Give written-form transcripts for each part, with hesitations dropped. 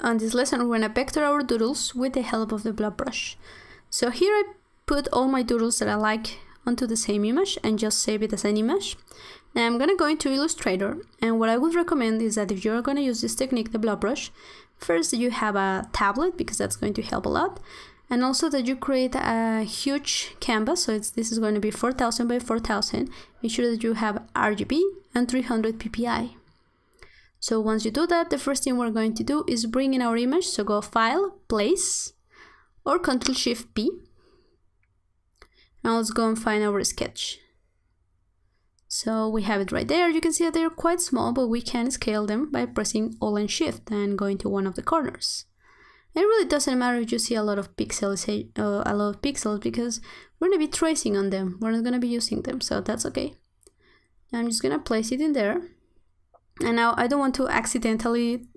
on this lesson, we're gonna vector our doodles with the help of the blob brush. So here I put all my doodles that I like onto the same image and just save it as an image. Now I'm gonna go into Illustrator, and what I would recommend is that if you're gonna use this technique, the blob brush, first you have a tablet because that's going to help a lot, and also that you create a huge canvas. So this is going to be 4000 by 4000. Make sure that you have RGB and 300 ppi. So once you do that, the first thing we're going to do is bring in our image. So go File, Place, or Ctrl-Shift-P. Now let's go and find our sketch. So we have it right there. You can see that they're quite small, but we can scale them by pressing Alt and Shift and going to one of the corners. It really doesn't matter if you see a lot of pixels, because we're going to be tracing on them. We're not going to be using them, so that's okay. I'm just going to place it in there. And now I don't want to accidentally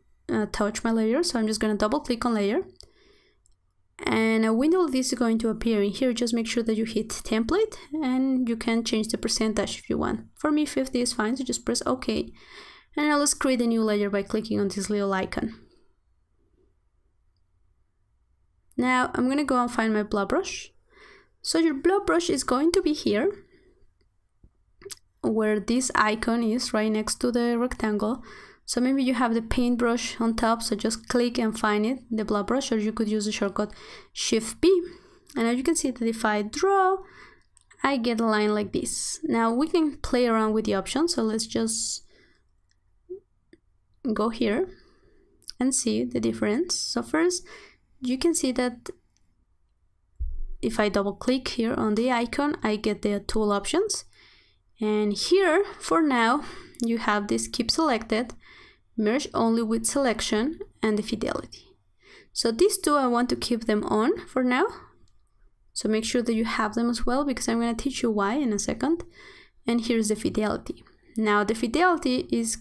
touch my layer, so I'm just going to double click on layer. And a window like this is going to appear in here. Just make sure that you hit template, and you can change the percentage if you want. For me, 50 is fine, so just press OK. And now let's create a new layer by clicking on this little icon. Now I'm going to go and find my blob brush. So your blob brush is going to be here, where this icon is, right next to the rectangle. So maybe you have the paintbrush on top, so just click and find it, the blob brush, or you could use the shortcut Shift-P. And now you can see that if I draw, I get a line like this. Now we can play around with the options, so let's just go here and see the difference. So first, you can see that if I double click here on the icon, I get the tool options. And here, for now, you have this Keep Selected, Merge Only with Selection, and the Fidelity. So these two, I want to keep them on for now. So make sure that you have them as well, because I'm going to teach you why in a second. And here's the Fidelity. Now the Fidelity is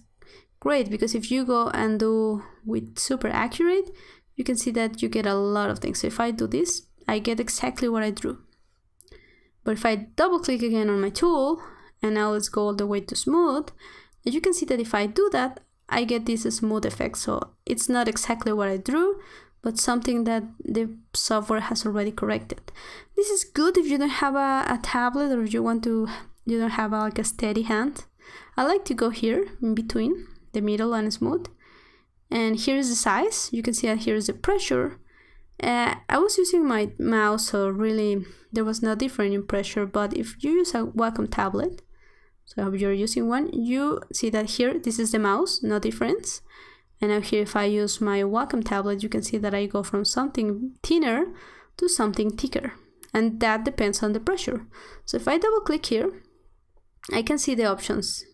great because if you go and do with Super Accurate, you can see that you get a lot of things. So if I do this, I get exactly what I drew. But if I double click again on my tool, and now let's go all the way to smooth, you can see that if I do that, I get this smooth effect. So it's not exactly what I drew, but something that the software has already corrected. This is good if you don't have a tablet, or if you don't have like a steady hand. I like to go here in between the middle and smooth. And here's the size. You can see that here's the pressure. I was using my mouse, so really there was no difference in pressure. But if you use a Wacom tablet, so if you're using one, you see that here, this is the mouse, no difference. And now here, if I use my Wacom tablet, you can see that I go from something thinner to something thicker. And that depends on the pressure. So if I double click here, I can see the options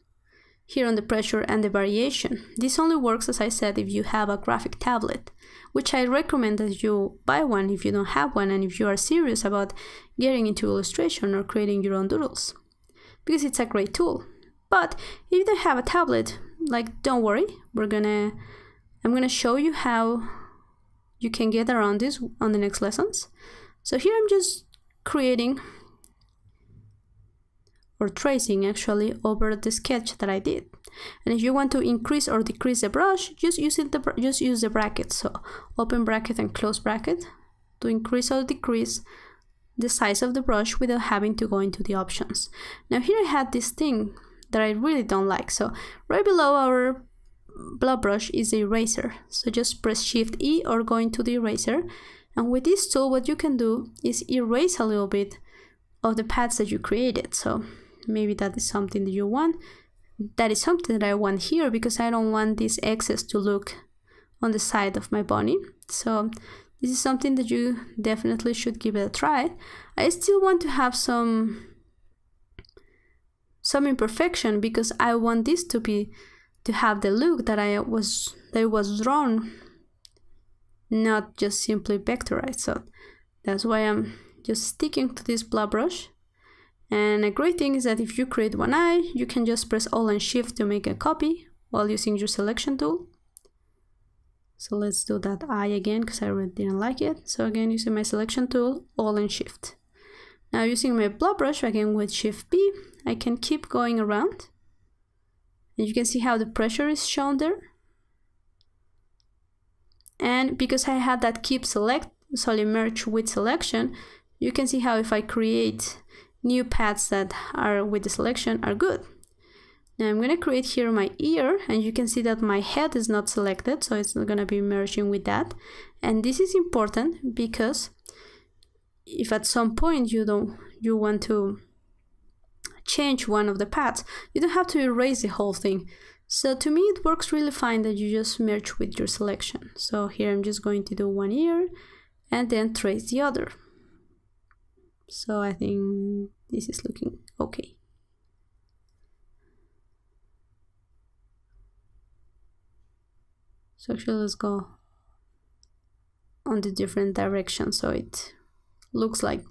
here on the pressure and the variation. This only works, as I said, if you have a graphic tablet, which I recommend that you buy one if you don't have one, and if you are serious about getting into illustration or creating your own doodles, because it's a great tool. But if you don't have a tablet, like, don't worry, I'm gonna show you how you can get around this on the next lessons. So here I'm just creating, or tracing actually, over the sketch that I did. And if you want to increase or decrease the brush, just use the brackets. So open bracket and close bracket to increase or decrease the size of the brush without having to go into the options. Now here I had this thing that I really don't like. So right below our blob brush is the eraser. So just press Shift E or go into the eraser. And with this tool, what you can do is erase a little bit of the paths that you created. So maybe that is something that you want. That is something that I want here, because I don't want this excess to look on the side of my body. So this is something that you definitely should give it a try. I still want to have some imperfection, because I want this to have the look that it was drawn, not just simply vectorized. So that's why I'm just sticking to this blob brush. And a great thing is that if you create one eye, you can just press Alt and Shift to make a copy while using your selection tool. So let's do that eye again, because I really didn't like it. So again, using my selection tool, Alt and Shift. Now using my blob brush, again with Shift P, I can keep going around. And you can see how the pressure is shown there. And And because I had that keep select, solely merge with selection, you can see how if I create new paths that are with the selection are good. Now I'm going to create here my ear, and you can see that my head is not selected, so it's not going to be merging with that. And this is important because if at some point you want to change one of the paths, you don't have to erase the whole thing. So to me it works really fine that you just merge with your selection. So here I'm just going to do one ear and then trace the other. So I think this is looking okay. So actually let's go on the different direction so it looks like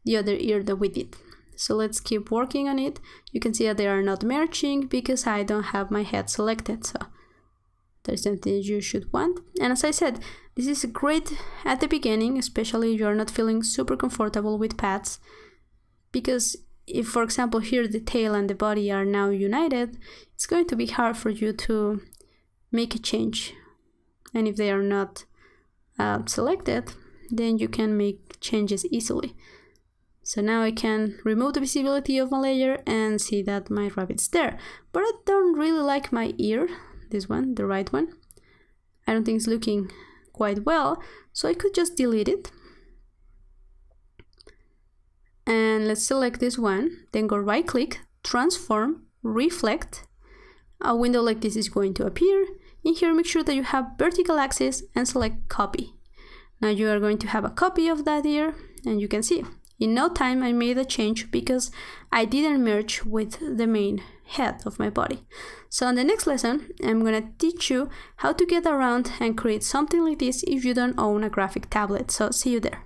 the other ear that we did. So let's keep working on it. You can see that they are not merging because I don't have my head selected. So there's something you should want. And as I said, this is great at the beginning, especially if you're not feeling super comfortable with paths, because if, for example, here the tail and the body are now united, it's going to be hard for you to make a change. And if they are not selected, then you can make changes easily. So now I can remove the visibility of my layer and see that my rabbit's there. But I don't really like my ear, this one, the right one. I don't think it's looking quite well, so I could just delete it. And let's select this one, then go right click, transform, reflect. A window like this is going to appear. In here, make sure that you have vertical axis and select copy. Now you are going to have a copy of that ear, and you can see in no time I made a change because I didn't merge with the main head of my body. So in the next lesson, I'm going to teach you how to get around and create something like this if you don't own a graphic tablet. So see you there.